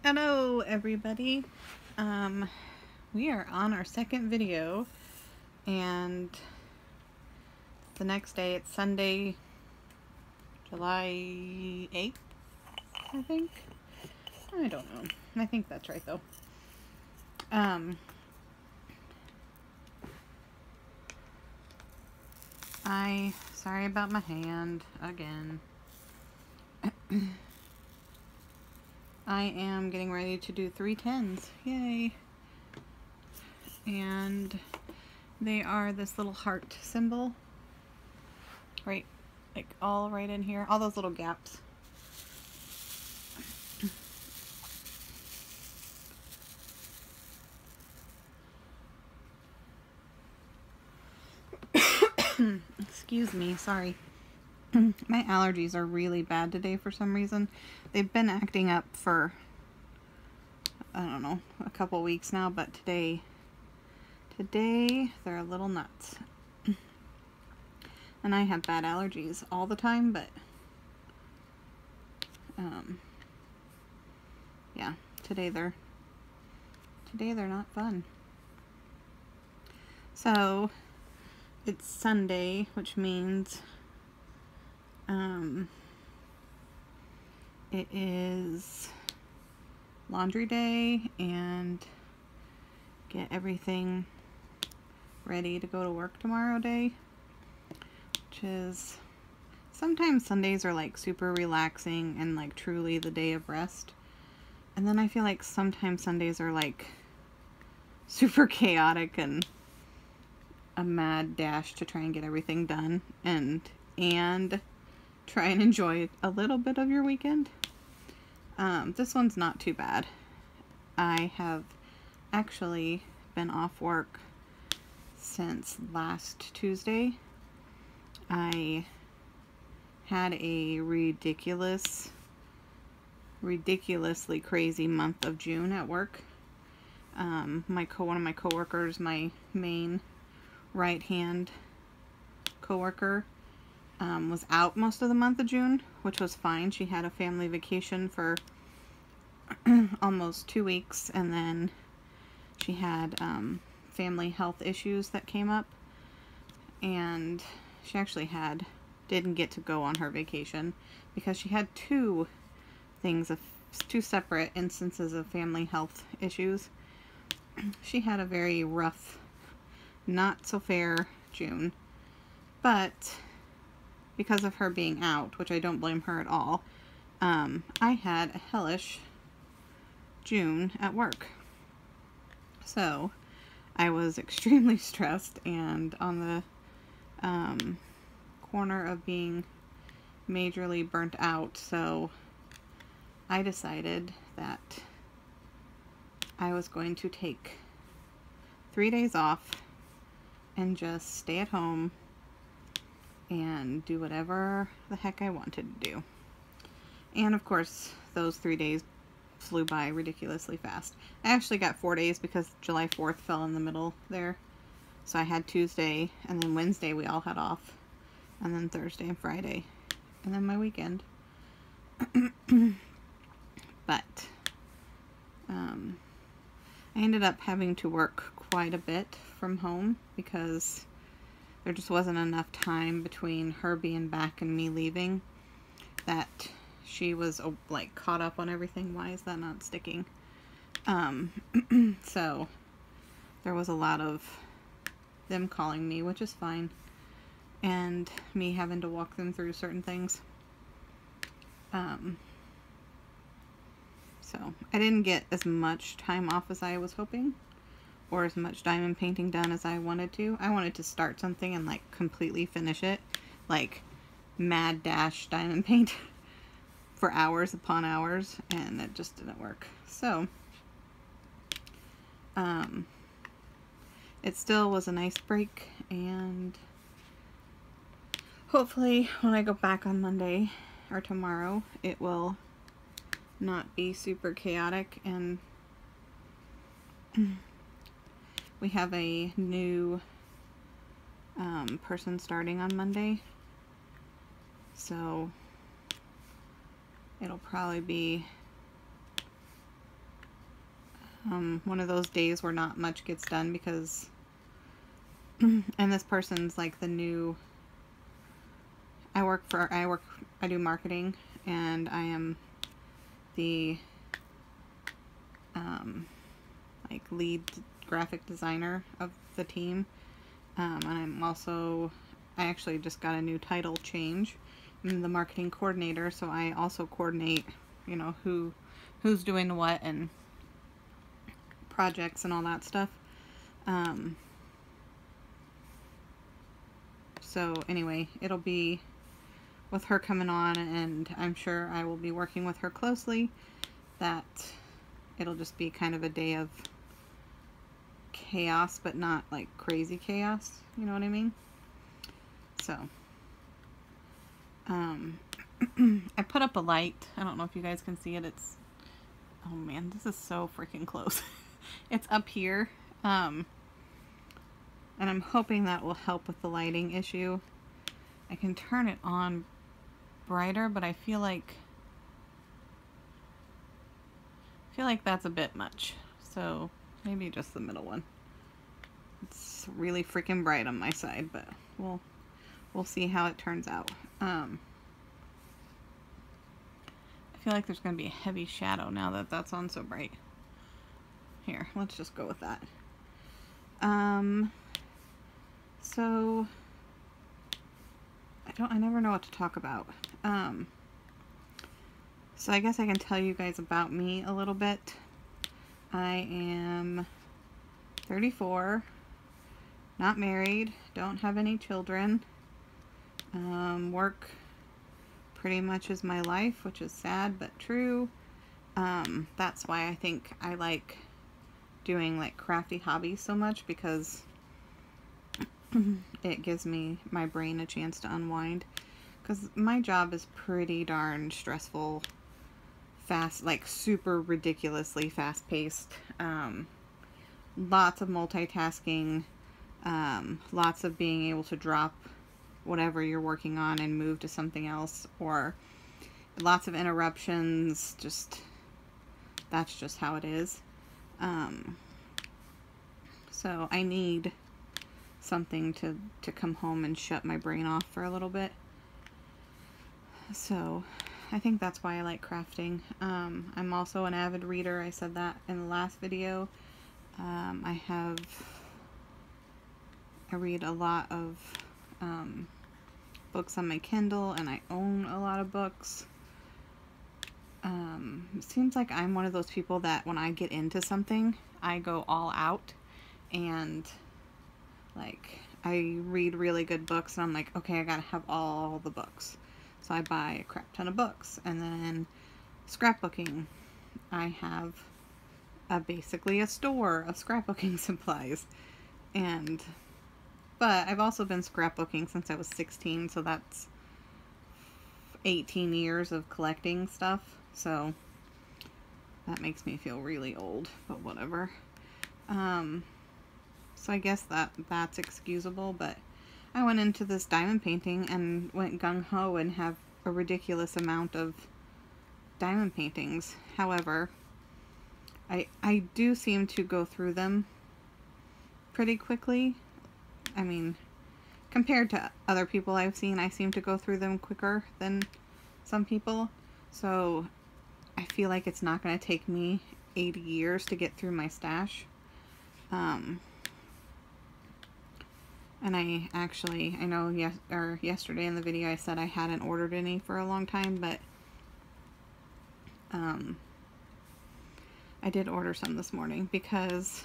Hello everybody. We are on our second video, and the next day, it's Sunday, July 8th, I think. I don't know. I think that's right though. Sorry about my hand again. I am getting ready to do 3 10s. Yay. And they are this little heart symbol. Right, like all right in here. All those little gaps. Excuse me, sorry. My allergies are really bad today for some reason. They've been acting up for, I don't know, a couple weeks now, but today they're a little nuts. And I have bad allergies all the time, but yeah, today they're not fun. So it's Sunday, which means it is laundry day and get everything ready to go to work tomorrow day, which is, sometimes Sundays are like super relaxing and like truly the day of rest, and then I feel like sometimes Sundays are like super chaotic and a mad dash to try and get everything done and try and enjoy a little bit of your weekend. This one's not too bad. I have actually been off work since last Tuesday. I had a ridiculously crazy month of June at work. One of my coworkers, my main right-hand coworker, was out most of the month of June, which was fine. She had a family vacation for almost 2 weeks, and then she had family health issues that came up, and she actually didn't get to go on her vacation because she had two separate instances of family health issues. She had a very rough, not so fair June, but because of her being out, which I don't blame her at all, I had a hellish June at work. So I was extremely stressed and on the corner of being majorly burnt out, so I decided that I was going to take 3 days off and just stay at home and do whatever the heck I wanted to do. And of course, those 3 days flew by ridiculously fast. I actually got 4 days because July 4th fell in the middle there. So I had Tuesday, and then Wednesday we all had off, and then Thursday and Friday, and then my weekend. But I ended up having to work quite a bit from home because there just wasn't enough time between her being back and me leaving that she was like caught up on everything. Why is that not sticking? So there was a lot of them calling me, which is fine, and me having to walk them through certain things. So I didn't get as much time off as I was hoping, or as much diamond painting done as I wanted to. I wanted to start something and like completely finish it, like mad dash diamond paint for hours upon hours, and it just didn't work. So it still was a nice break, and hopefully when I go back on Monday or tomorrow, it will not be super chaotic. And we have a new person starting on Monday, so it'll probably be one of those days where not much gets done because, and this person's like the new, I do marketing, and I am the, like lead graphic designer of the team. And I actually just got a new title change. I'm the marketing coordinator, so I also coordinate, you know, who's doing what and projects and all that stuff. So anyway, it'll be with her coming on, and I'm sure I will be working with her closely, that it'll just be kind of a day of chaos, but not like crazy chaos, you know what I mean? So I put up a light. I don't know if you guys can see it. It's, oh man, this is so freaking close. It's up here, and I'm hoping that will help with the lighting issue. I can turn it on brighter, but I feel like that's a bit much. So maybe just the middle one. It's really freaking bright on my side, but we'll see how it turns out. I feel like there's going to be a heavy shadow now that that's on so bright. Here, let's just go with that. So I never know what to talk about. So I guess I can tell you guys about me a little bit. I am 34, not married, don't have any children, work pretty much is my life, which is sad but true. That's why I think I like doing like crafty hobbies so much, because it gives my brain a chance to unwind, because my job is pretty darn stressful, fast, like super ridiculously fast paced, lots of multitasking, lots of being able to drop whatever you're working on and move to something else, or lots of interruptions. That's just how it is. So I need something to come home and shut my brain off for a little bit. So I think that's why I like crafting. I'm also an avid reader. I said that in the last video. I read a lot of books on my Kindle, and I own a lot of books. It seems like I'm one of those people that when I get into something, I go all out, and like I read really good books, and I'm like, okay, I gotta have all the books. So I buy a crap ton of books. And then scrapbooking, I have basically a store of scrapbooking supplies. But I've also been scrapbooking since I was 16, so that's 18 years of collecting stuff. So that makes me feel really old, but whatever. So I guess that's excusable, but I went into this diamond painting and went gung-ho and have a ridiculous amount of diamond paintings. However, I do seem to go through them pretty quickly. I mean, compared to other people I've seen, I seem to go through them quicker than some people. So I feel like it's not going to take me 80 years to get through my stash. And I know yesterday in the video I said I hadn't ordered any for a long time, but I did order some this morning because,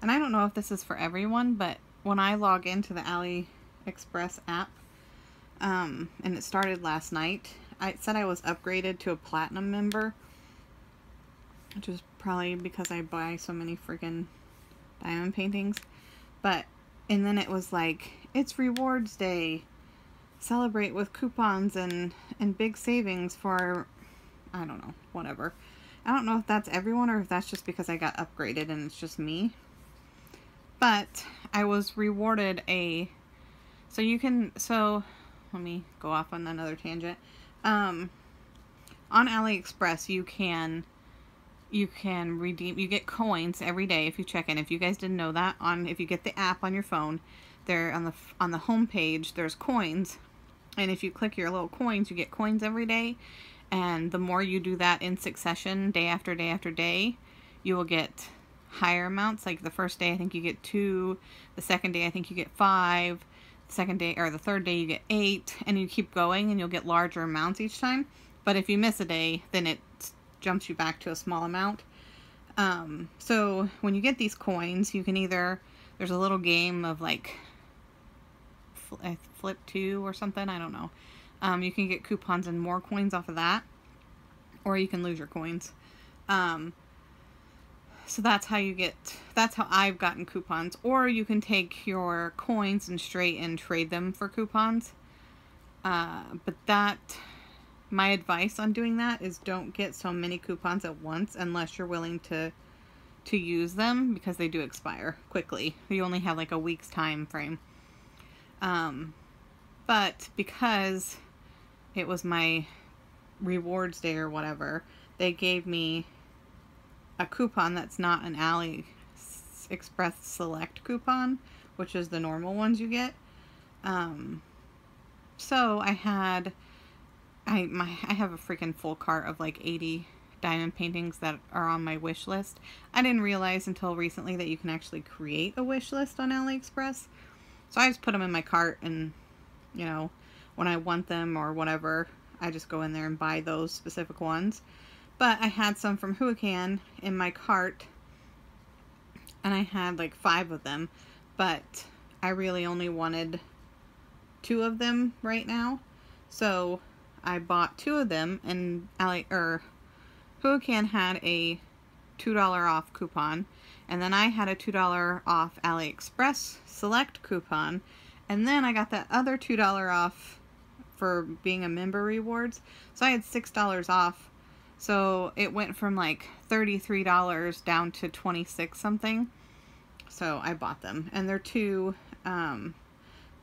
and I don't know if this is for everyone, but when I log into the AliExpress app, and it started last night, it said I was upgraded to a platinum member, which is probably because I buy so many freaking diamond paintings. And then it was like, it's rewards day, celebrate with coupons and big savings for, I don't know, whatever. I don't know if that's everyone or if that's just because I got upgraded and it's just me. But I was rewarded so let me go off on another tangent. On AliExpress, you can you can redeem, you get coins every day if you check in. If you guys didn't know that, if you get the app on your phone, there on the home page there's coins, and if you click your little coins, you get coins every day. And the more you do that in succession, day after day after day, you will get higher amounts. Like the first day I think you get 2, the second day I think you get 5, the second day or the third day you get 8, and you keep going and you'll get larger amounts each time. But if you miss a day, then it jumps you back to a small amount. So when you get these coins, you can either, there's a little game of like flip 2 or something, I don't know. You can get coupons and more coins off of that, or you can lose your coins. So that's how I've gotten coupons. Or you can take your coins and straight and trade them for coupons. But my advice on doing that is don't get so many coupons at once unless you're willing to use them, because they do expire quickly. You only have like a week's time frame. But because it was my rewards day or whatever, they gave me a coupon that's not an AliExpress Select coupon, which is the normal ones you get. So I have a freaking full cart of like 80 diamond paintings that are on my wish list. I didn't realize until recently that you can actually create a wish list on AliExpress. So I just put them in my cart, and you know, when I want them or whatever, I just go in there and buy those specific ones. But I had some from Huacan in my cart, and I had like 5 of them, but I really only wanted 2 of them right now. So I bought 2 of them, and Huacan had a $2 off coupon, and then I had a $2 off AliExpress Select coupon, and then I got that other $2 off for being a member rewards. So I had $6 off. So it went from like $33 down to 26 something. So I bought them, and they're 2.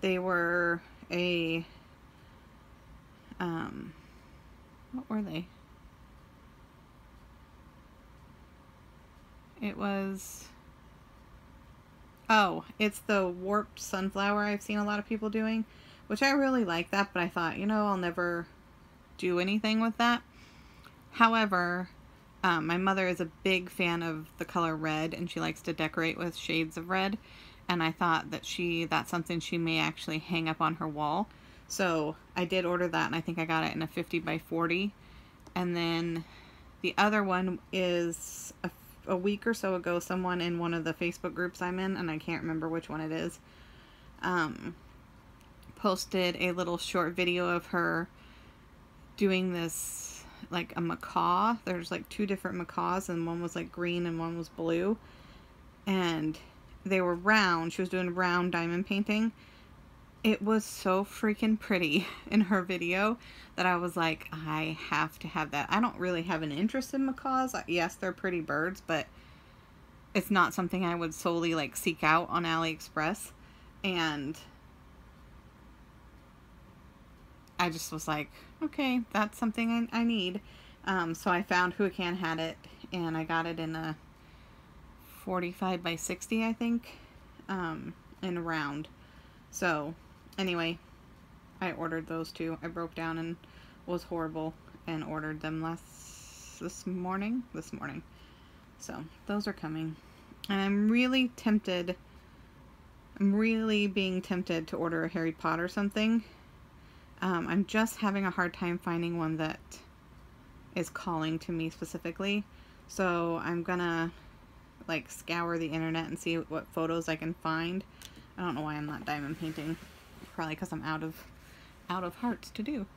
They were a what were they? It was, oh, it's the warped sunflower I've seen a lot of people doing, which I really like that, but I thought, you know, I'll never do anything with that. However, my mother is a big fan of the color red, and she likes to decorate with shades of red, and I thought that that's something she may actually hang up on her wall. So I did order that, and I think I got it in a 50 by 40. And then the other one is a week or so ago, someone in one of the Facebook groups I'm in, and I can't remember which one it is, posted a little short video of her doing this, like a macaw. There's like 2 different macaws, and one was like green and one was blue, and they were round. She was doing round diamond painting. It was so freaking pretty in her video that I was like, I have to have that. I don't really have an interest in macaws. Yes, they're pretty birds, but it's not something I would solely like seek out on AliExpress. And I just was like, okay, that's something I need. So I found Huacan had it, and I got it in a 45 by 60, I think, in round. So anyway, I ordered those 2. I broke down and was horrible and ordered them this morning. So those are coming, and I'm really tempted. I'm really being tempted to order a Harry Potter something. I'm just having a hard time finding one that is calling to me specifically. So I'm gonna like scour the internet and see what photos I can find. I don't know why I'm not diamond painting. Probably because I'm out of hearts to do.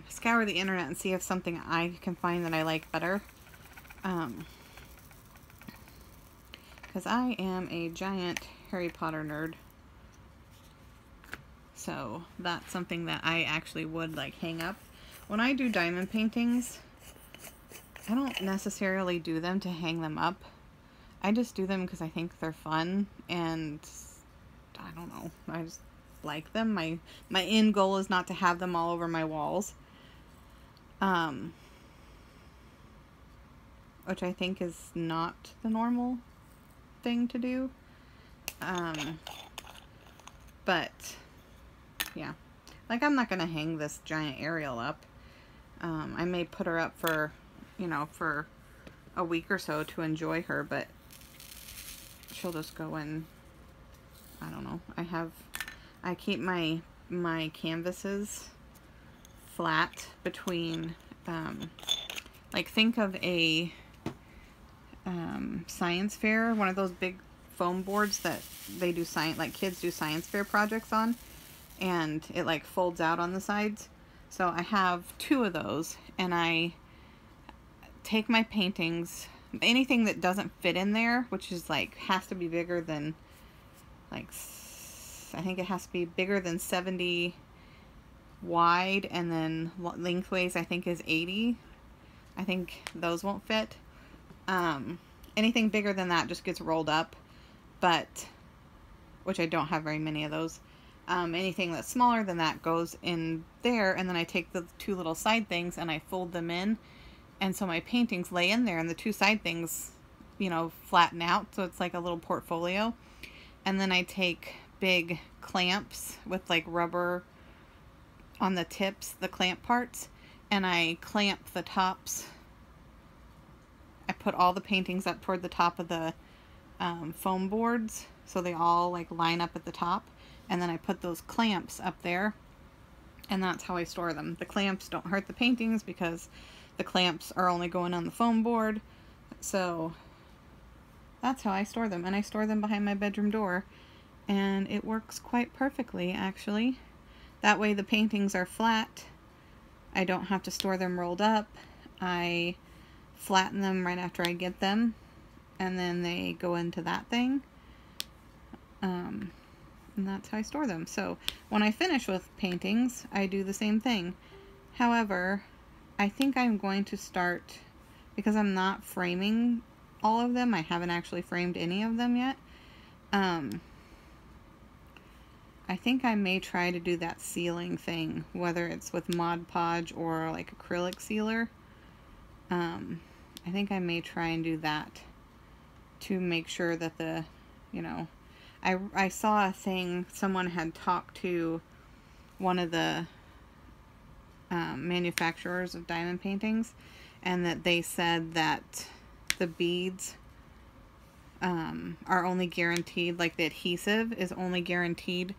Scour the internet and see if something I can find that I like better. Because I am a giant Harry Potter nerd. So that's something that I actually would like hang up. When I do diamond paintings, I don't necessarily do them to hang them up. I just do them because I think they're fun, and I don't know, I just like them. My end goal is not to have them all over my walls. which I think is not the normal thing to do. But yeah, like I'm not gonna hang this giant Ariel up. I may put her up for, you know, for a week or so to enjoy her, but she'll just go in. I don't know. I keep my canvases flat between, like think of a science fair, one of those big foam boards that they do science, like kids do science fair projects on, and it like folds out on the sides. So I have 2 of those, and I take my paintings, anything that doesn't fit in there, which is like has to be bigger than, like, I think it has to be bigger than 70 wide, and then lengthways I think is 80. I think those won't fit. Anything bigger than that just gets rolled up, but, which I don't have very many of those. Anything that's smaller than that goes in there, and then I take the 2 little side things and I fold them in, and so my paintings lay in there, and the 2 side things, you know, flatten out, so it's like a little portfolio. And then I take big clamps with like rubber on the tips, the clamp parts, and I clamp the tops. I put all the paintings up toward the top of the foam boards, so they all like line up at the top, and then I put those clamps up there, and that's how I store them. The clamps don't hurt the paintings because the clamps are only going on the foam board, so that's how I store them. And I store them behind my bedroom door, and it works quite perfectly, actually. That way the paintings are flat. I don't have to store them rolled up. I flatten them right after I get them, and then they go into that thing. And that's how I store them. So when I finish with paintings, I do the same thing. However, I think I'm going to start, because I'm not framing all of them, I haven't actually framed any of them yet. I think I may try to do that sealing thing, whether it's with Mod Podge or like acrylic sealer. I think I may try and do that to make sure that the, you know, I saw a thing, someone had talked to one of the manufacturers of diamond paintings, and that they said that the beads are only guaranteed, like the adhesive is only guaranteed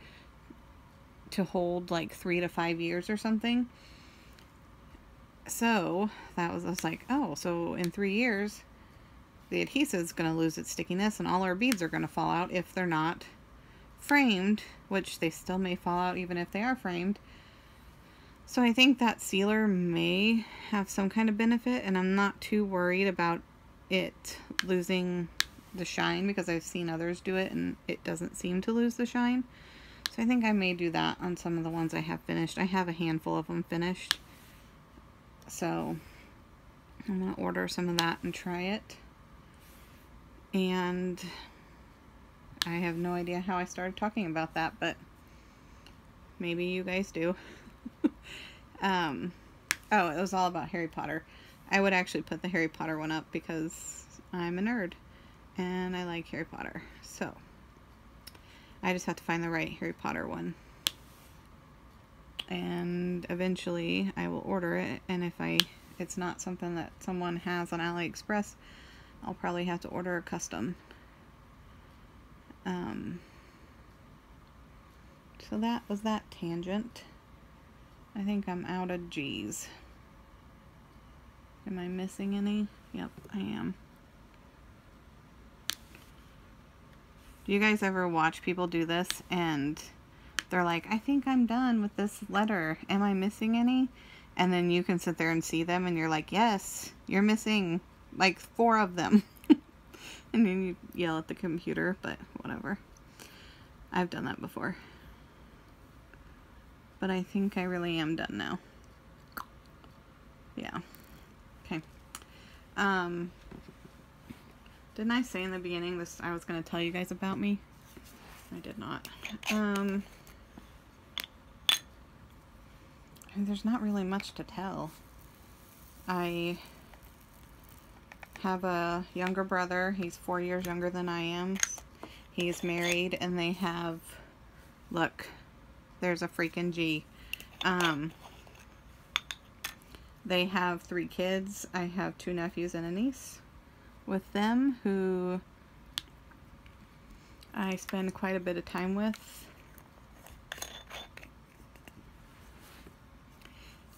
to hold like 3 to 5 years or something. So that was, I was like, oh, so in 3 years the adhesive is going to lose its stickiness, and all our beads are going to fall out if they're not framed, which they still may fall out even if they are framed. So I think that sealer may have some kind of benefit, and I'm not too worried about it losing the shine, because I've seen others do it and it doesn't seem to lose the shine. So I think I may do that on some of the ones I have finished. I have a handful of them finished, so I'm going to order some of that and try it. And I have no idea how I started talking about that, but maybe you guys do. Oh, it was all about Harry Potter. I would actually put the Harry Potter one up because I'm a nerd and I like Harry Potter. So I just have to find the right Harry Potter one. And eventually I will order it, and if it's not something that someone has on AliExpress, I'll probably have to order a custom. So that was that tangent. I think I'm out of G's. Am I missing any? Yep, I am. Do you guys ever watch people do this and they're like, I think I'm done with this letter. Am I missing any? And then you can sit there and see them and you're like, yes, you're missing like 4 of them. And then you yell at the computer, but whatever. I've done that before. But I think I really am done now. Yeah. Okay. Didn't I say in the beginning this I was going to tell you guys about me? I did not. There's not really much to tell. I have a younger brother. He's 4 years younger than I am. He's married, and they have, look, there's a freaking G. They have 3 kids. I have 2 nephews and a niece with them who I spend quite a bit of time with.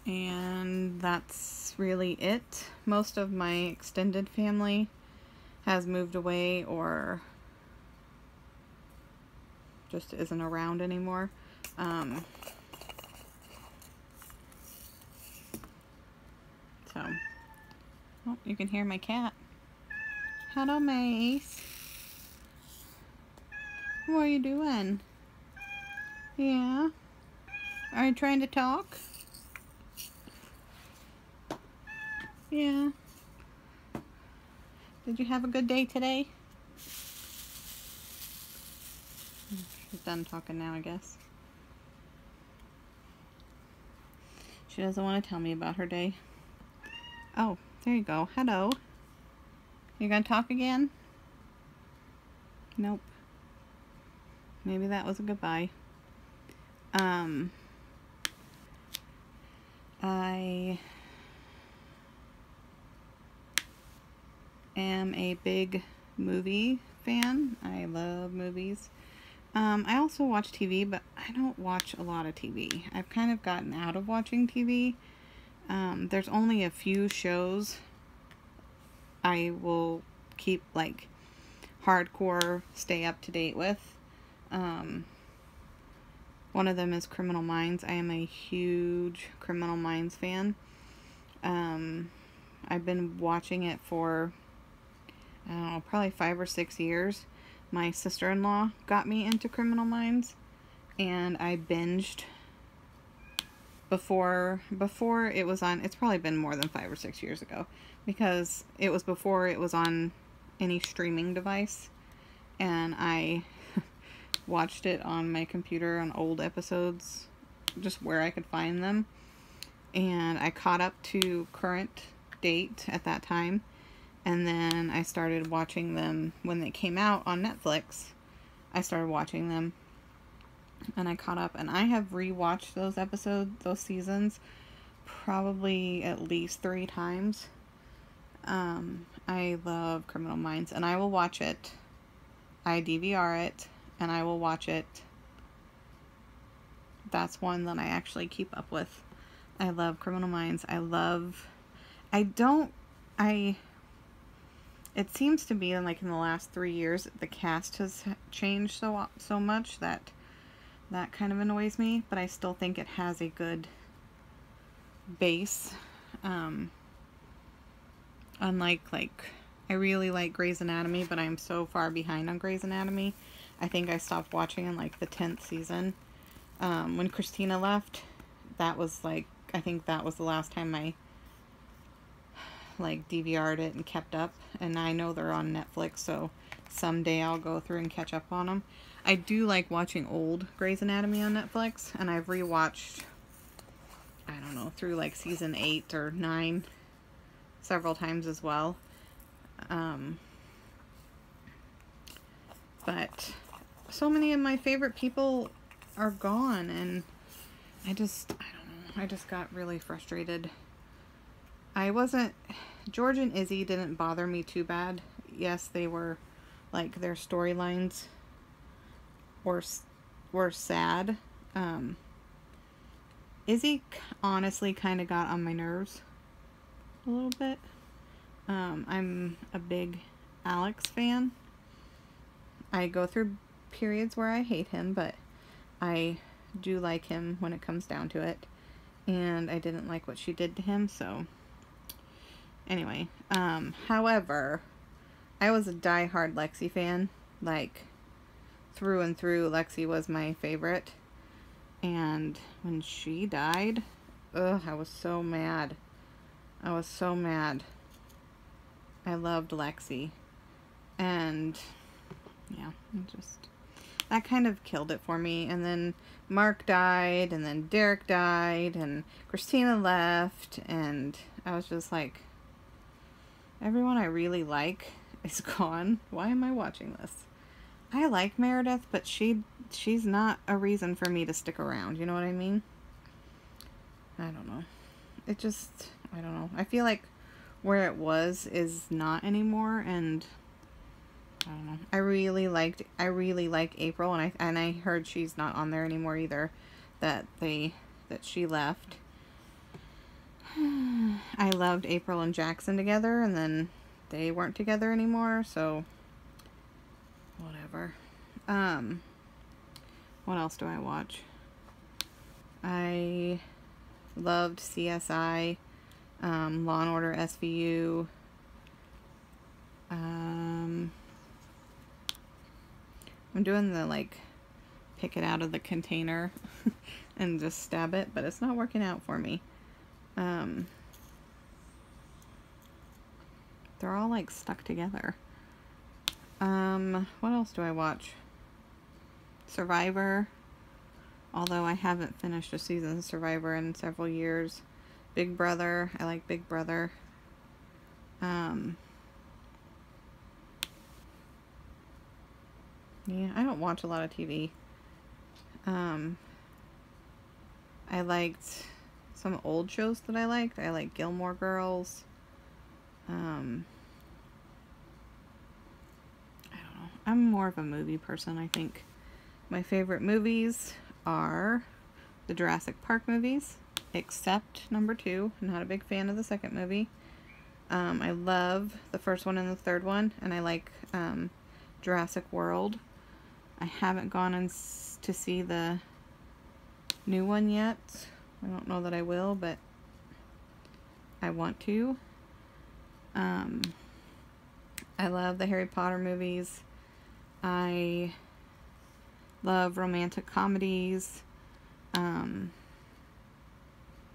And that's really it. Most of my extended family has moved away or just isn't around anymore. Oh, you can hear my cat. Hello, Mace. What are you doing? Yeah? Are you trying to talk? Yeah. Did you have a good day today? She's done talking now, I guess. She doesn't want to tell me about her day. Oh, there you go. Hello. You gonna talk again? Nope. Maybe that was a goodbye. I am a big movie fan. I love movies. I also watch TV, but I don't watch a lot of TV. I've kind of gotten out of watching TV. There's only a few shows I will keep, like, hardcore stay up to date with. One of them is Criminal Minds. I am a huge Criminal Minds fan. I've been watching it for, I don't know, probably 5 or 6 years. My sister-in-law got me into Criminal Minds, and I binged before it was on. It's probably been more than 5 or 6 years ago, because it was before it was on any streaming device, and I watched it on my computer on old episodes, just where I could find them, and I caught up to current date at that time. And then I started watching them when they came out on Netflix. I started watching them, and I caught up, and I have rewatched those episodes, those seasons, probably at least 3 times. I love Criminal Minds, and I will watch it. I DVR it, and I will watch it. That's one that I actually keep up with. I love Criminal Minds. It seems to be, like, in the last 3 years, the cast has changed so much that kind of annoys me, but I still think it has a good base. Unlike, like, I really like Grey's Anatomy, but I'm so far behind on Grey's Anatomy. I think I stopped watching in, like, the 10th season. When Christina left, that was, like, I think that was the last time I, like, DVR'd it and kept up, and I know they're on Netflix, so someday I'll go through and catch up on them. I do like watching old Grey's Anatomy on Netflix, and I've rewatched, I don't know, through, like, season 8 or 9 several times as well. But so many of my favorite people are gone, and I don't know, I just got really frustrated. George and Izzy didn't bother me too bad. Yes, they were, like, their storylines were sad. Izzy honestly kind of got on my nerves a little bit. I'm a big Alex fan. I go through periods where I hate him, but I do like him when it comes down to it. And I didn't like what she did to him, so anyway. However, I was a die-hard Lexi fan. Like, through and through, Lexi was my favorite. And when she died, ugh, I was so mad. I was so mad. I loved Lexi. And yeah, that kind of killed it for me. And then Mark died, and then Derek died, and Christina left, and I was just like, Everyone I really like is gone. Why am I watching this? I like Meredith, but she's not a reason for me to stick around. You know what I mean? I don't know. It just, I don't know. I feel like where it was is not anymore, and I don't know. I really like April, and I heard she's not on there anymore either. That she left. I loved April and Jackson together, and then they weren't together anymore, so whatever. What else do I watch? I loved CSI, Law and Order SVU. I'm doing the like pick it out of the container and just stab it, but it's not working out for me. They're all like stuck together. What else do I watch? Survivor, although I haven't finished a season of Survivor in several years. Big Brother, I like Big Brother. Yeah, I don't watch a lot of TV. I liked some old shows that I liked. I like Gilmore Girls. I don't know. I'm more of a movie person, I think. My favorite movies are the Jurassic Park movies, except number 2. I'm not a big fan of the second movie. I love the first one and the third one, and I like Jurassic World. I haven't gone to see the new one yet. I don't know that I will, but I want to. I love the Harry Potter movies. I love romantic comedies,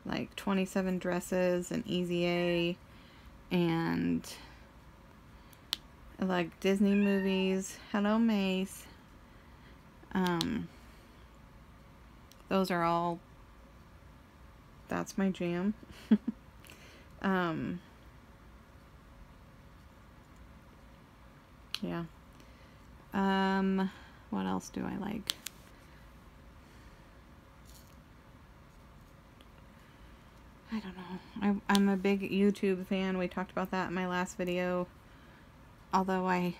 like 27 Dresses and Easy A, and I like Disney movies. Hello, Mace. Those are all, that's my jam. Yeah. What else do I like? I don't know. I'm a big YouTube fan. We talked about that in my last video. Although I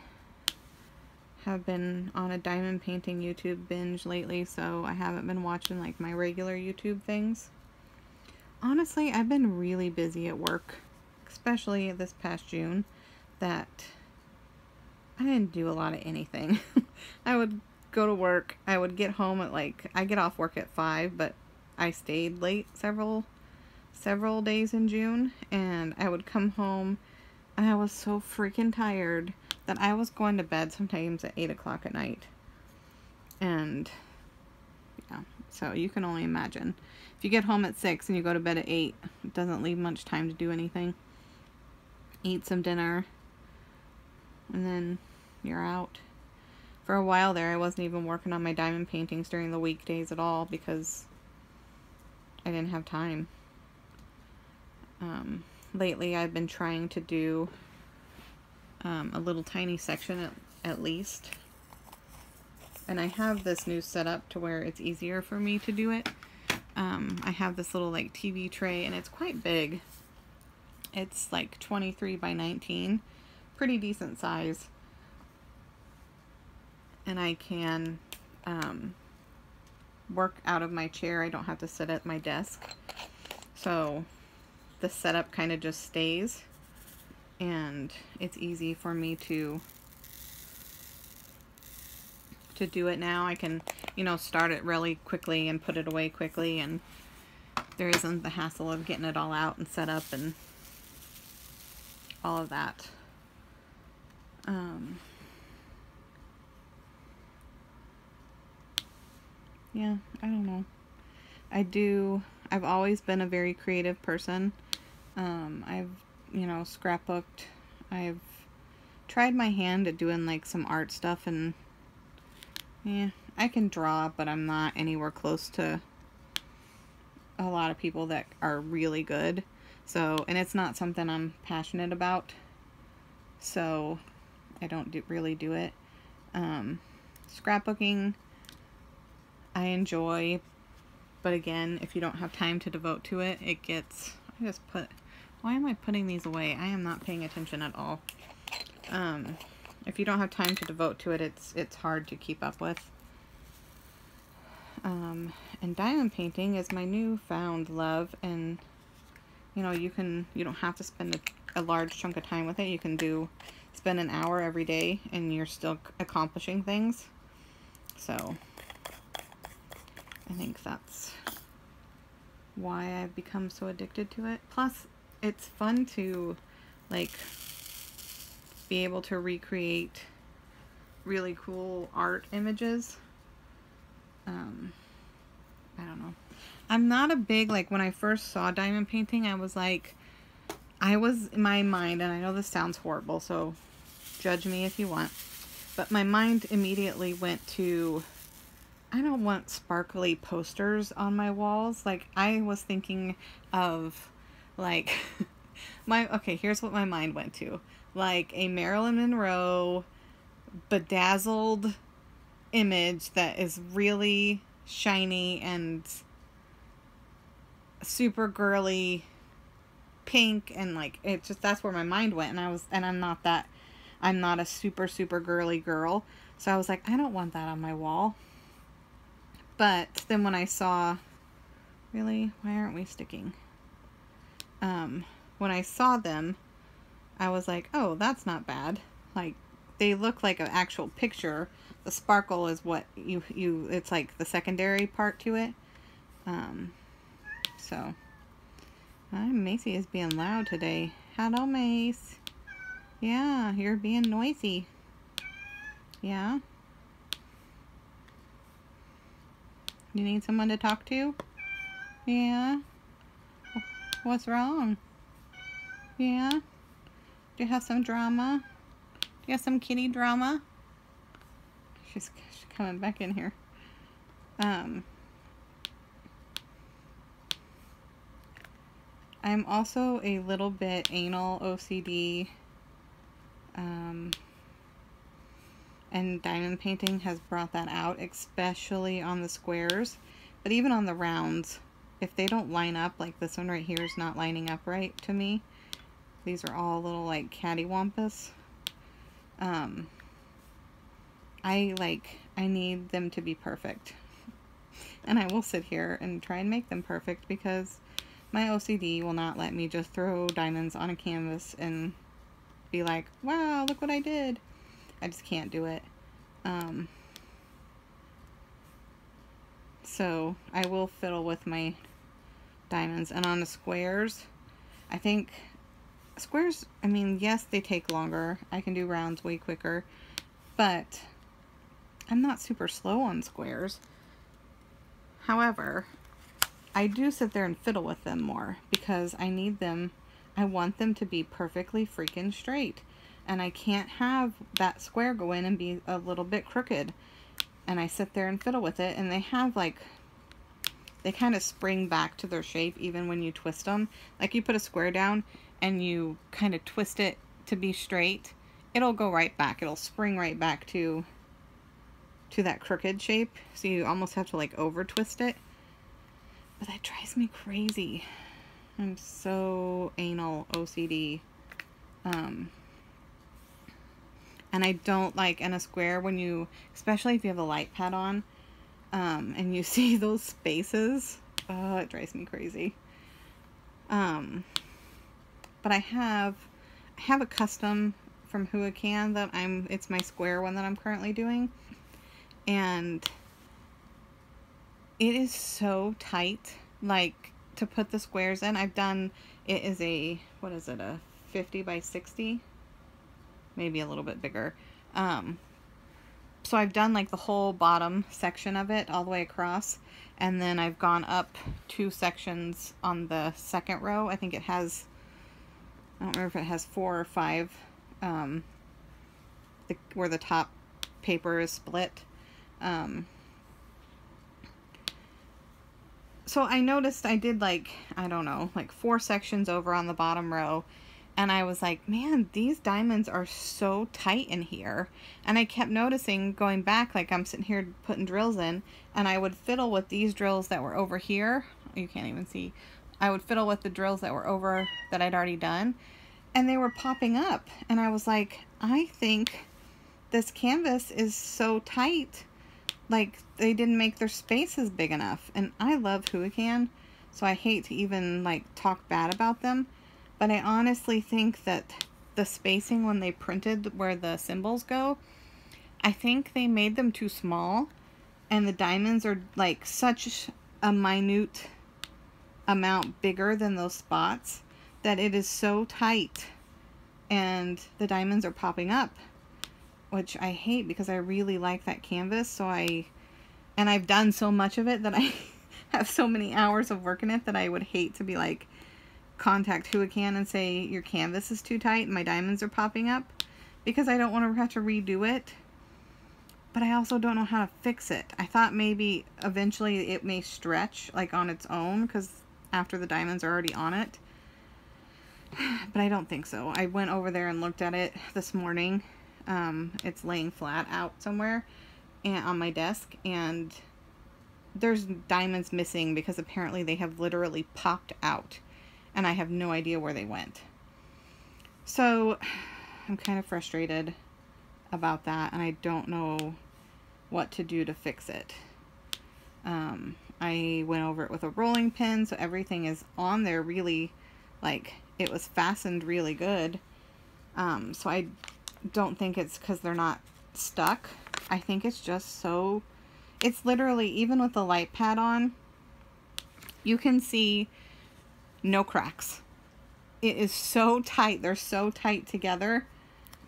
have been on a diamond painting YouTube binge lately, so I haven't been watching like my regular YouTube things. Honestly, I've been really busy at work, especially this past June, that I didn't do a lot of anything. I would go to work, I would get home at like, I get off work at 5, but I stayed late several days in June, and I would come home and I was so freaking tired that I was going to bed sometimes at 8 o'clock at night. And yeah, so you can only imagine. If you get home at 6 and you go to bed at 8, it doesn't leave much time to do anything. Eat some dinner, and then you're out. For a while there, I wasn't even working on my diamond paintings during the weekdays at all because I didn't have time. Lately, I've been trying to do a little tiny section at least. And I have this new setup to where it's easier for me to do it. I have this little like TV tray, and it's quite big. It's like 23 by 19. Pretty decent size. And I can work out of my chair. I don't have to sit at my desk. So the setup kind of just stays, and it's easy for me to do it now. I can, you know, start it really quickly and put it away quickly, and there isn't the hassle of getting it all out and set up and all of that. Yeah, I don't know. I've always been a very creative person. I've, you know, scrapbooked. I've tried my hand at doing like some art stuff, and yeah, I can draw, but I'm not anywhere close to a lot of people that are really good. So, and it's not something I'm passionate about. so I don't really do it. Scrapbooking I enjoy, but again, if you don't have time to devote to it, it gets, why am I putting these away? I am not paying attention at all. If you don't have time to devote to it, it's hard to keep up with. And diamond painting is my newfound love, and you know, you don't have to spend a large chunk of time with it. You can spend an hour every day and you're still accomplishing things. So I think that's why I've become so addicted to it. Plus, it's fun to like be able to recreate really cool art images. I don't know. I'm not a big, like, when I first saw diamond painting, I was in my mind, and I know this sounds horrible, so judge me if you want, but my mind immediately went to, I don't want sparkly posters on my walls. Like, I was thinking of, like, okay, here's what my mind went to. Like, a Marilyn Monroe bedazzled image that is really shiny and super girly pink, and like, it just, that's where my mind went, and I'm not a super girly girl, so I was like, I don't want that on my wall. But then when I saw, really, why aren't we sticking? When I saw them, I was like, oh, that's not bad. Like, they look like an actual picture. The sparkle is what it's like the secondary part to it. So, Macy is being loud today. Hello, Mace. Yeah, you're being noisy. Yeah? You need someone to talk to? Yeah? What's wrong? Yeah? Do you have some drama? Do you have some kitty drama? She's coming back in here. I'm also a little bit anal OCD, and diamond painting has brought that out, especially on the squares, but even on the rounds, if they don't line up, like this one right here is not lining up right to me. These are all little like cattywampus. I need them to be perfect, and I will sit here and try and make them perfect because my OCD will not let me just throw diamonds on a canvas and be like, wow, look what I did. I just can't do it. So I will fiddle with my diamonds. And on the squares, I think squares, I mean, yes, they take longer. I can do rounds way quicker, but I'm not super slow on squares. However, I do sit there and fiddle with them more because I need them, I want them to be perfectly freaking straight. And I can't have that square go in and be a little bit crooked. And I sit there and fiddle with it, and they have like, they kind of spring back to their shape even when you twist them. Like, you put a square down and you kind of twist it to be straight, it'll go right back. It'll spring right back to that crooked shape. So you almost have to like over twist it. But that drives me crazy. I'm so anal OCD. And I don't like in a square when you, especially if you have a light pad on, and you see those spaces. Oh, it drives me crazy. But I have a custom from Huacan that it's my square one that I'm currently doing. And it is so tight, like, to put the squares in. I've done, it is a, what is it, a 50 by 60? Maybe a little bit bigger. So I've done like the whole bottom section of it all the way across. And then I've gone up 2 sections on the second row. I think it has, I don't remember if it has 4 or 5, where the top paper is split. So I noticed I did like, I don't know, like 4 sections over on the bottom row, And I was like, man, these diamonds are so tight in here. And I kept noticing, going back, like I'm sitting here putting drills in, and I would fiddle with these drills that were over here. You can't even see. I would fiddle with the drills that were over, that I'd already done, and they were popping up. And I was like, I think this canvas is so tight, like they didn't make their spaces big enough. And I love Huican, so I hate to even like talk bad about them. But I honestly think that the spacing when they printed where the symbols go, I think they made them too small, and the diamonds are like such a minute amount bigger than those spots that it is so tight and the diamonds are popping up, which I hate because I really like that canvas. So I've done so much of it that I have so many hours of work in it that I would hate to be like, contact Huican and say your canvas is too tight and my diamonds are popping up, because I don't want to have to redo it, but I also don't know how to fix it. I thought maybe eventually it may stretch like on its own, because after the diamonds are already on it, but I don't think so. I went over there and looked at it this morning. It's laying flat out somewhere and on my desk, and there's diamonds missing because apparently they have literally popped out. And I have no idea where they went. So I'm kind of frustrated about that, and I don't know what to do to fix it. I went over it with a rolling pin, so everything is on there really, like, it was fastened really good. So I don't think it's because they're not stuck. I think it's just so, it's literally, even with the light pad on, you can see no cracks. It is so tight. They're so tight together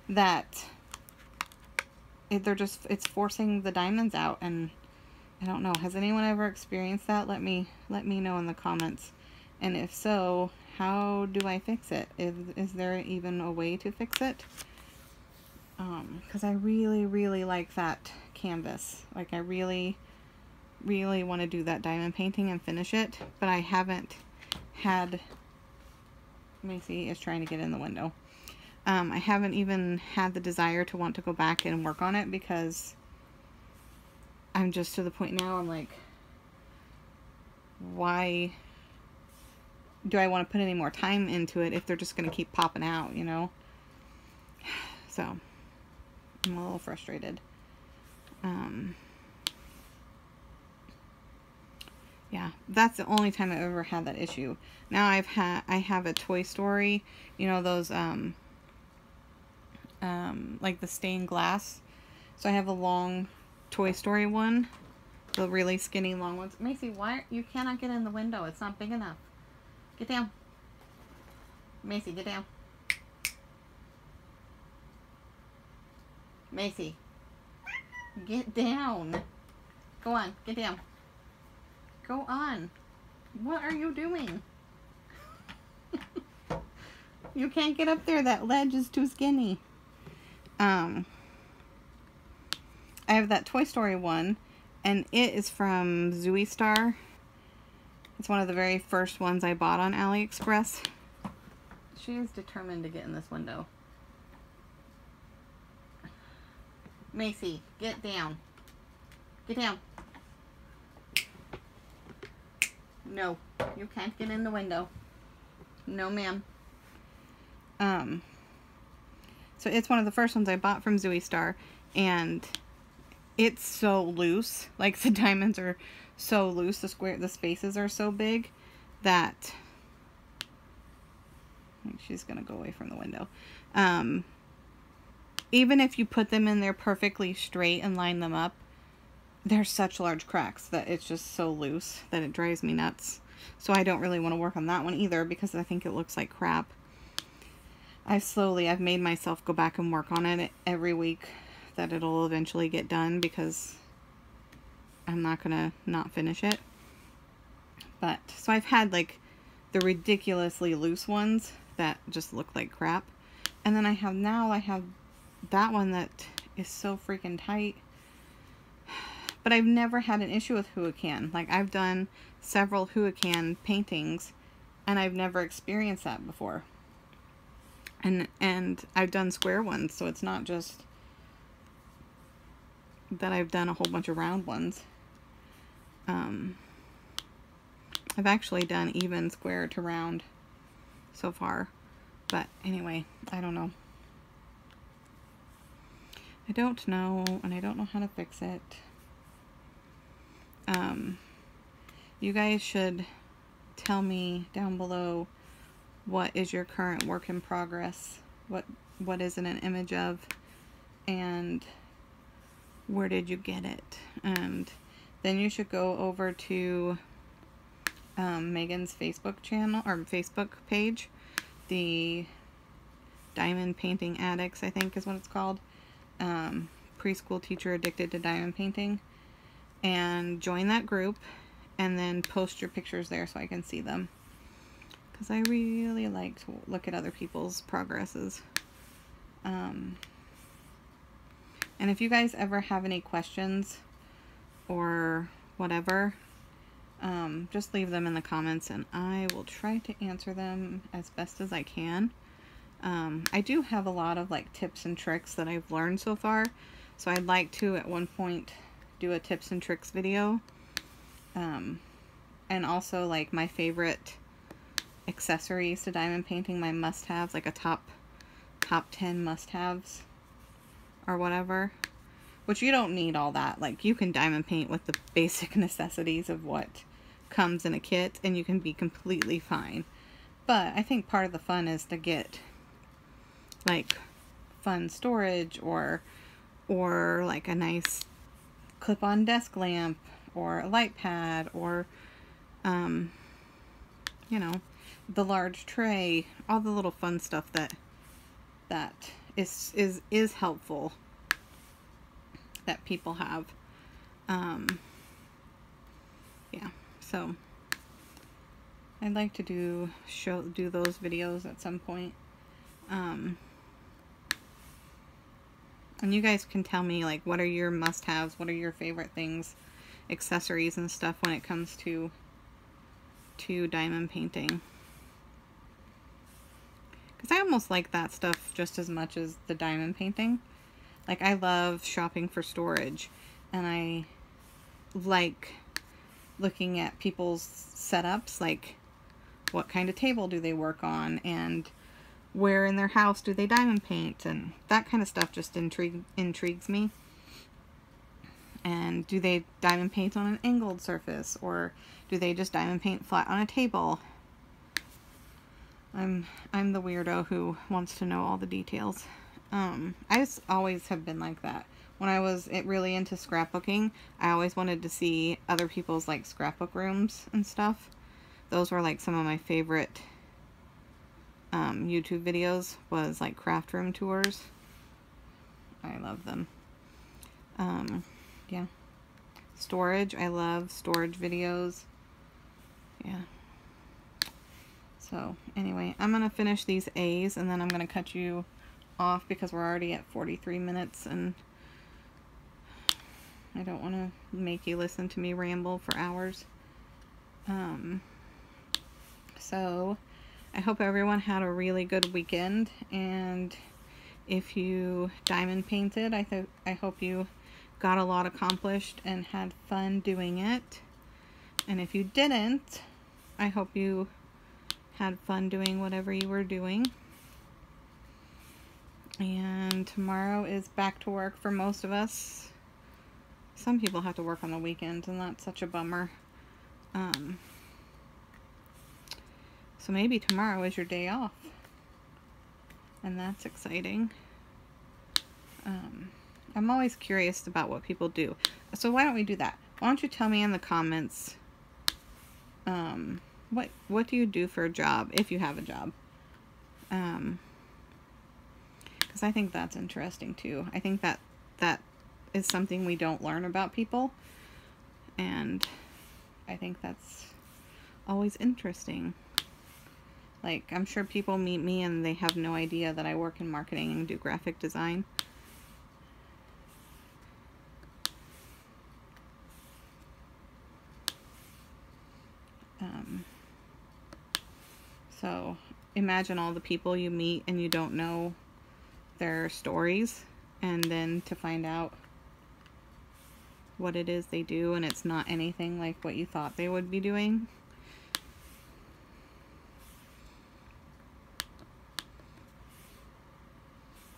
that it's forcing the diamonds out. And I don't know, has anyone ever experienced that? Let me know in the comments. And if so, how do I fix it? Is there even a way to fix it? Because I really like that canvas. Like, I really want to do that diamond painting and finish it, but I haven't had, Macy is trying to get in the window. I haven't even had the desire to want to go back and work on it, because I'm just to the point now, I'm like, why do I want to put any more time into it if they're just going to keep popping out, you know? So I'm a little frustrated. Yeah, that's the only time I've ever had that issue. Now I have a Toy Story, you know, those like the stained glass. So I have a long Toy Story one, the really skinny long ones. Macy, why you cannot get in the window? It's not big enough. Get down. Macy, get down. Macy, get down. Go on, get down. Go on. What are you doing? You can't get up there. That ledge is too skinny. I have that Toy Story one, and it is from Zooey Star. It's one of the very first ones I bought on AliExpress. She is determined to get in this window. Macy, get down. Get down. No, you can't get in the window. No, ma'am. So it's one of the first ones I bought from Zooey Star, and it's so loose. Like, the diamonds are so loose, the spaces are so big that she's gonna go away from the window. Even if you put them in there perfectly straight and line them up, there's such large cracks that it's just so loose that it drives me nuts. So I don't really want to work on that one either, because I think it looks like crap. I've made myself go back and work on it every week, that it'll eventually get done, because I'm not gonna not finish it. But so I've had like the ridiculously loose ones that just look like crap, and then I have that one that is so freaking tight. But I've never had an issue with Huican. Like, I've done several Huican paintings, and I've never experienced that before. And I've done square ones, so it's not just that I've done a whole bunch of round ones. I've actually done even square to round so far, but anyway, I don't know. I don't know, and I don't know how to fix it. You guys should tell me down below, what is your current work in progress? What is it an image of? And where did you get it? And then you should go over to Megan's Facebook channel, or Facebook page, the Diamond Painting Addicts, I think is what it's called. Preschool teacher addicted to diamond painting. And join that group, and then post your pictures there so I can see them. Because I really like to look at other people's progresses. And if you guys ever have any questions or whatever, just leave them in the comments and I will try to answer them as best as I can. I do have a lot of like tips and tricks that I've learned so far, so I'd like to at one point do a tips and tricks video. And also like my favorite accessories to diamond painting, my must-haves, like a top 10 must-haves or whatever, which you don't need all that. Like, you can diamond paint with the basic necessities of what comes in a kit and you can be completely fine. But I think part of the fun is to get like fun storage, or like a nice clip-on desk lamp, or a light pad, or you know, the large tray, all the little fun stuff that is helpful that people have. Yeah, so I'd like to do those videos at some point. And you guys can tell me, like, what are your must-haves, what are your favorite things, accessories and stuff when it comes to diamond painting. Because I almost like that stuff just as much as the diamond painting. Like, I love shopping for storage, and I like looking at people's setups, like what kind of table do they work on, and where in their house do they diamond paint, and that kind of stuff just intrigues me. And do they diamond paint on an angled surface, or do they just diamond paint flat on a table? I'm the weirdo who wants to know all the details. I just always have been like that. When I was really into scrapbooking, I always wanted to see other people's like scrapbook rooms and stuff. Those were like some of my favorite YouTube videos, was like craft room tours. I love them. Yeah. Storage. I love storage videos. Yeah. So anyway, I'm going to finish these A's and then I'm going to cut you off because we're already at 43 minutes and I don't want to make you listen to me ramble for hours. So I hope everyone had a really good weekend, and if you diamond painted, I hope you got a lot accomplished and had fun doing it. And if you didn't, I hope you had fun doing whatever you were doing. And tomorrow is back to work for most of us. Some people have to work on the weekends, and that's such a bummer. So maybe tomorrow is your day off, and that's exciting. I'm always curious about what people do. So why don't we do that? Why don't you tell me in the comments, what do you do for a job, if you have a job? Because I think that's interesting too. I think that is something we don't learn about people, and I think that's always interesting. Like, I'm sure people meet me and they have no idea that I work in marketing and do graphic design. So imagine all the people you meet and you don't know their stories, and then to find out what it is they do and it's not anything like what you thought they would be doing.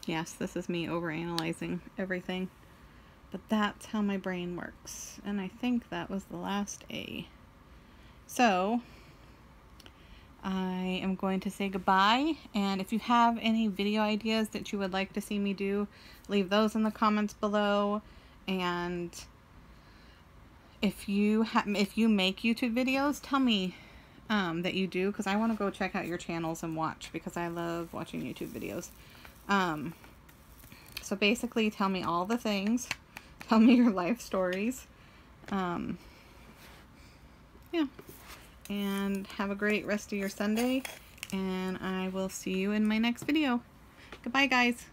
Yes, this is me overanalyzing everything, but that's how my brain works. And I think that was the last A. So I am going to say goodbye, and if you have any video ideas that you would like to see me do, leave those in the comments below. And if you make YouTube videos, tell me that you do, because I want to go check out your channels and watch, because I love watching YouTube videos. So basically, tell me all the things. Tell me your life stories. Yeah. And have a great rest of your Sunday, and I will see you in my next video. Goodbye, guys.